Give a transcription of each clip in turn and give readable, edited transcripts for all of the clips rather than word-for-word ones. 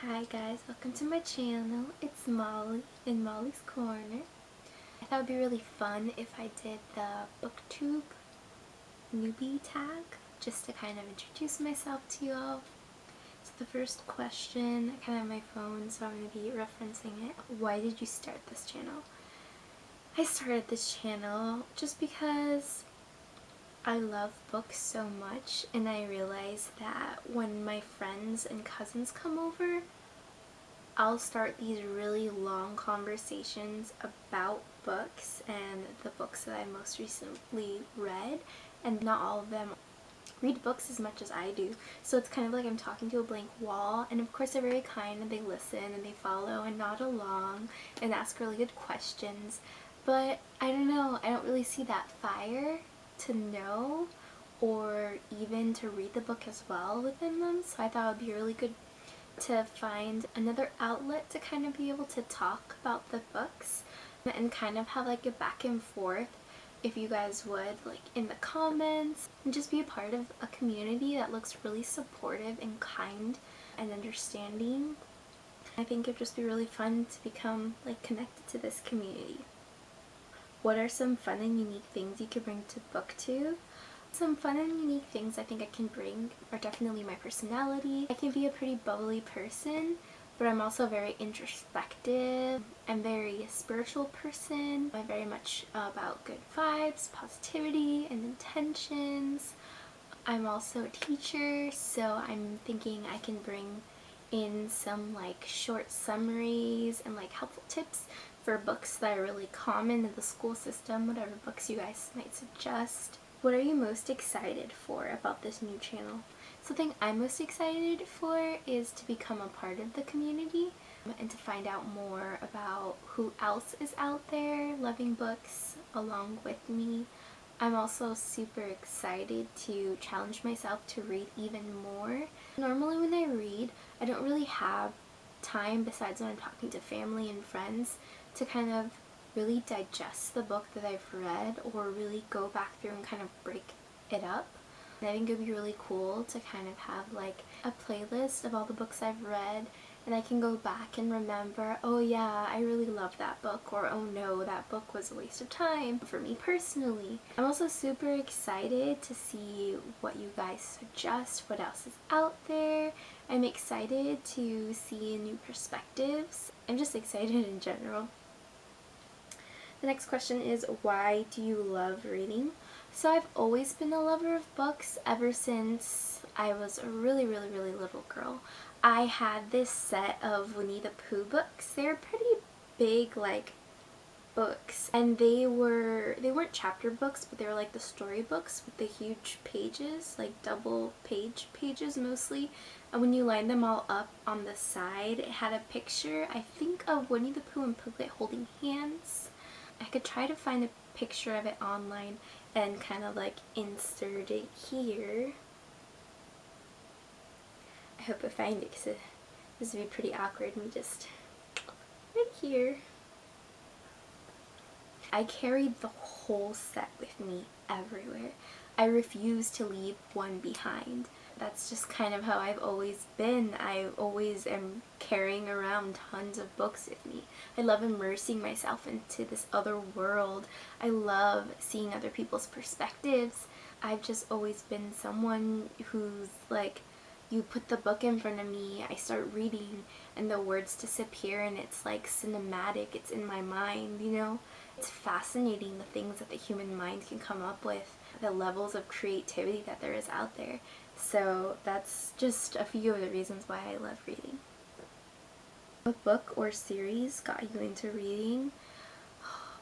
Hi guys, welcome to my channel. It's Molly in Molly's Corner. I thought it would be really fun if I did the Booktube Newbie Tag just to kind of introduce myself to you all. So the first question, I kind of have my phone so I'm going to be referencing it. Why did you start this channel? I started this channel just because I love books so much, and I realized that when my friends and cousins come over, I'll start these really long conversations about books and the books that I most recently read, and not all of them read books as much as I do, so it's kind of like I'm talking to a blank wall. And of course they're very kind and they listen and they follow and nod along and ask really good questions, but I don't know, I don't really see that fire to know or even to read the book as well within them, so I thought it would be really good to find another outlet to kind of be able to talk about the books and kind of have like a back and forth, if you guys would, like in the comments, and just be a part of a community that looks really supportive and kind and understanding. I think it'd just be really fun to become like connected to this community. What are some fun and unique things you could bring to Booktube? Some fun and unique things I think I can bring are definitely my personality. I can be a pretty bubbly person, but I'm also very introspective. I'm very spiritual person. I'm very much about good vibes, positivity, and intentions. I'm also a teacher, so I'm thinking I can bring in some like short summaries and like helpful tips for books that are really common in the school system, whatever books you guys might suggest. What are you most excited for about this new channel? Something I'm most excited for is to become a part of the community and to find out more about who else is out there loving books along with me. I'm also super excited to challenge myself to read even more. Normally when I read, I don't really have time, besides when I'm talking to family and friends, to kind of really digest the book that I've read or really go back through and kind of break it up. And I think it would be really cool to kind of have like a playlist of all the books I've read, and I can go back and remember, oh yeah, I really loved that book, or oh no, that book was a waste of time for me personally. I'm also super excited to see what you guys suggest, what else is out there. I'm excited to see new perspectives. I'm just excited in general. The next question is, why do you love reading? So I've always been a lover of books ever since I was a really little girl. I had this set of Winnie the Pooh books. They're pretty big like books, and they weren't chapter books, but they were like the story books with the huge pages, like double pages mostly, and when you line them all up on the side, it had a picture, I think, of Winnie the Pooh and Piglet holding hands. I could try to find a picture of it online and kind of like insert it here. I hope I find it, because this would be pretty awkward, me just right here. I carried the whole set with me everywhere. I refuse to leave one behind. That's just kind of how I've always been. I always am carrying around tons of books with me. I love immersing myself into this other world. I love seeing other people's perspectives. I've just always been someone who's like, you put the book in front of me, I start reading, and the words disappear, and it's like cinematic, it's in my mind, you know? It's fascinating the things that the human mind can come up with, the levels of creativity that there is out there. So that's just a few of the reasons why I love reading. What book or series got you into reading?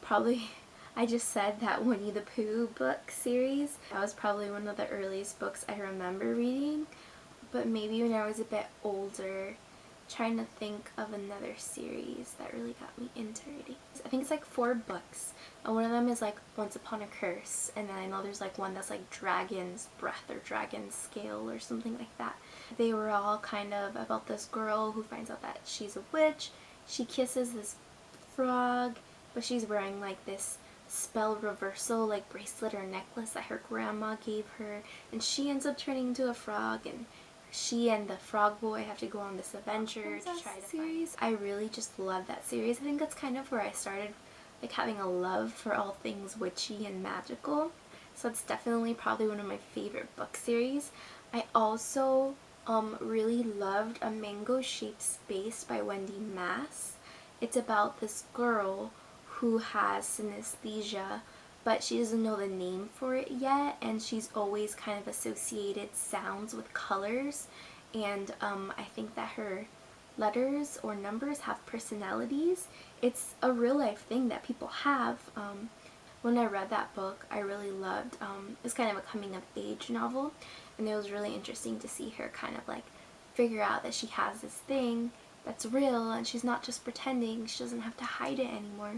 Probably, I just said that Winnie the Pooh book series. That was probably one of the earliest books I remember reading, but maybe when I was a bit older, trying to think of another series that really got me into reading. I think it's like 4 books, and one of them is like Once Upon a Curse, and then I know there's like one that's like Dragon's Breath or Dragon's Scale or something like that. They were all kind of about this girl who finds out that she's a witch. She kisses this frog, but she's wearing like this spell reversal like bracelet or necklace that her grandma gave her, and she ends up turning into a frog, and she and the frog boy have to go on this adventure to try to series. I really just love that series. I think that's kind of where I started like having a love for all things witchy and magical. So it's definitely probably one of my favorite book series. I also really loved A Mango Shaped Space by Wendy Mass. It's about this girl who has synesthesia, but she doesn't know the name for it yet, and she's always kind of associated sounds with colors, and I think that her letters or numbers have personalities. It's a real life thing that people have. When I read that book, I really loved, it's kind of a coming of age novel, and it was really interesting to see her kind of like figure out that she has this thing that's real and she's not just pretending, she doesn't have to hide it anymore.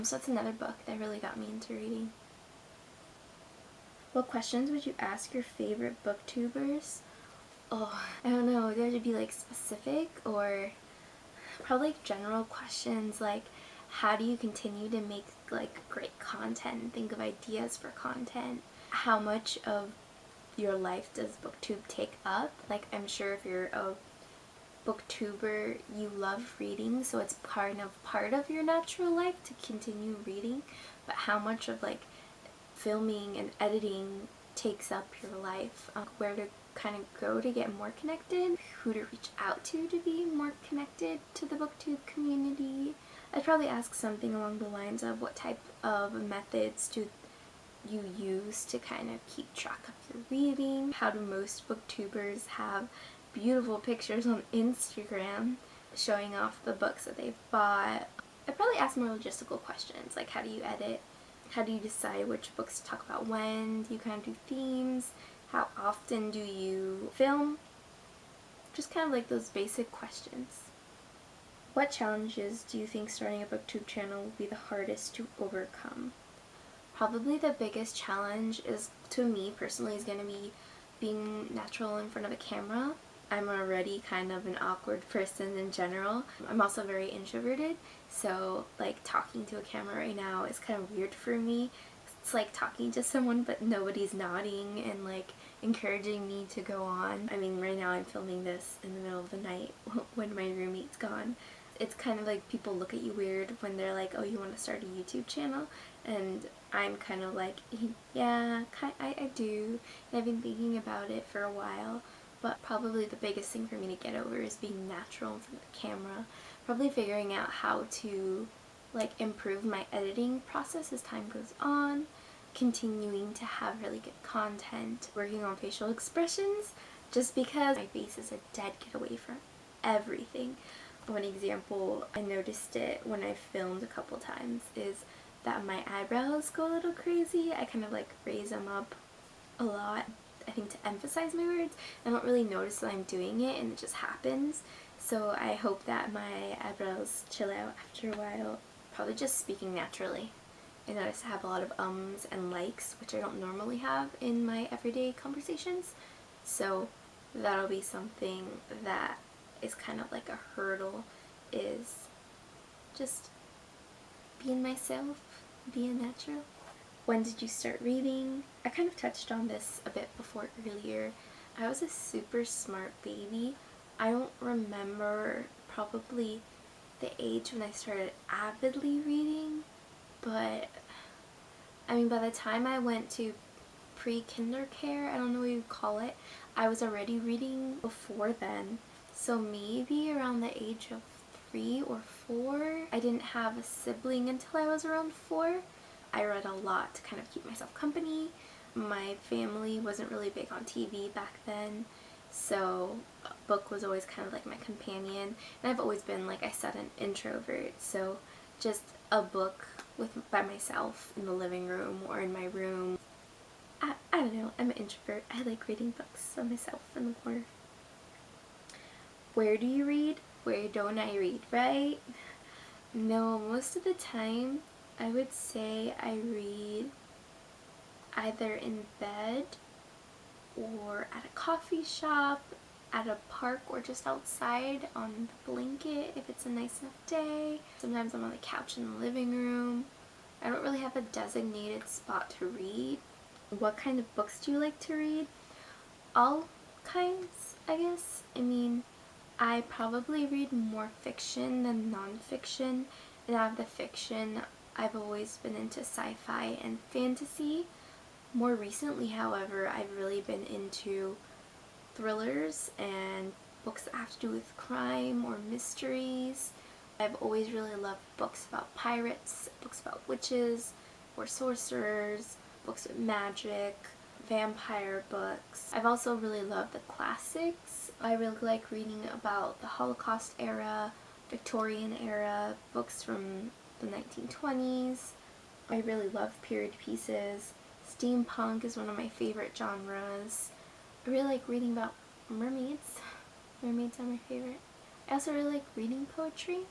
So that's another book that really got me into reading. What questions would you ask your favorite booktubers? Oh, I don't know, would there be like specific or probably like general questions like how do you continue to make like great content and think of ideas for content? How much of your life does booktube take up? Like I'm sure if you're a booktuber you love reading, so it's kind of part of your natural life to continue reading, but how much of like filming and editing takes up your life? Where to kind of go to get more connected? Who to reach out to be more connected to the booktube community? I'd probably ask something along the lines of what type of methods do you use to kind of keep track of your reading? How do most booktubers have beautiful pictures on Instagram showing off the books that they've bought? I'd probably ask more logistical questions like how do you edit? How do you decide which books to talk about when? Do you kind of do themes? How often do you film? Just kind of like those basic questions. What challenges do you think starting a booktube channel will be the hardest to overcome? Probably the biggest challenge is, to me personally, is going to be being natural in front of a camera. I'm already kind of an awkward person in general. I'm also very introverted, so like talking to a camera right now is kind of weird for me. It's like talking to someone but nobody's nodding and like encouraging me to go on. I mean, right now I'm filming this in the middle of the night when my roommate's gone. It's kind of like people look at you weird when they're like, oh, you want to start a YouTube channel? And I'm kind of like, yeah, I do. And I've been thinking about it for a while. But probably the biggest thing for me to get over is being natural in front of the camera. Probably figuring out how to like improve my editing process as time goes on. Continuing to have really good content. Working on facial expressions. Just because my face is a dead giveaway from everything. One example, I noticed it when I filmed a couple times, is that my eyebrows go a little crazy. I kind of like raise them up a lot, I think to emphasize my words. I don't really notice that I'm doing it and it just happens. So I hope that my eyebrows chill out after a while. Probably just speaking naturally. I notice I have a lot of ums and likes, which I don't normally have in my everyday conversations. So that'll be something that is kind of like a hurdle, is just being myself, being natural. When did you start reading? I kind of touched on this a bit before earlier. I was a super smart baby. I don't remember probably the age when I started avidly reading, but I mean by the time I went to pre-kindercare, I don't know what you call it, I was already reading before then. So maybe around the age of 3 or 4. I didn't have a sibling until I was around 4. I read a lot to kind of keep myself company. My family wasn't really big on TV back then, so a book was always kind of like my companion. And I've always been, like I said, an introvert, so just a book by myself in the living room or in my room. I don't know, I'm an introvert. I like reading books by myself in the corner. Where do you read? Where don't I read, right? No, most of the time I would say I read either in bed or at a coffee shop, at a park, or just outside on the blanket if it's a nice enough day. Sometimes I'm on the couch in the living room. I don't really have a designated spot to read. What kind of books do you like to read? I'll kinds, I guess. I mean, I probably read more fiction than nonfiction, and out of the fiction, I've always been into sci-fi and fantasy. More recently, however, I've really been into thrillers and books that have to do with crime or mysteries. I've always really loved books about pirates, books about witches or sorcerers, books with magic, vampire books. I've also really loved the classics. I really like reading about the Holocaust era, Victorian era, books from the 1920s. I really love period pieces. Steampunk is one of my favorite genres. I really like reading about mermaids. Mermaids are my favorite. I also really like reading poetry.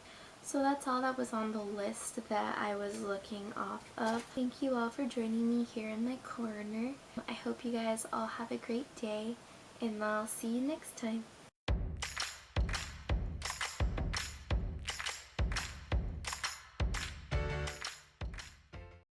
So that's all that was on the list that I was looking off of. Thank you all for joining me here in my corner. I hope you guys all have a great day, and I'll see you next time.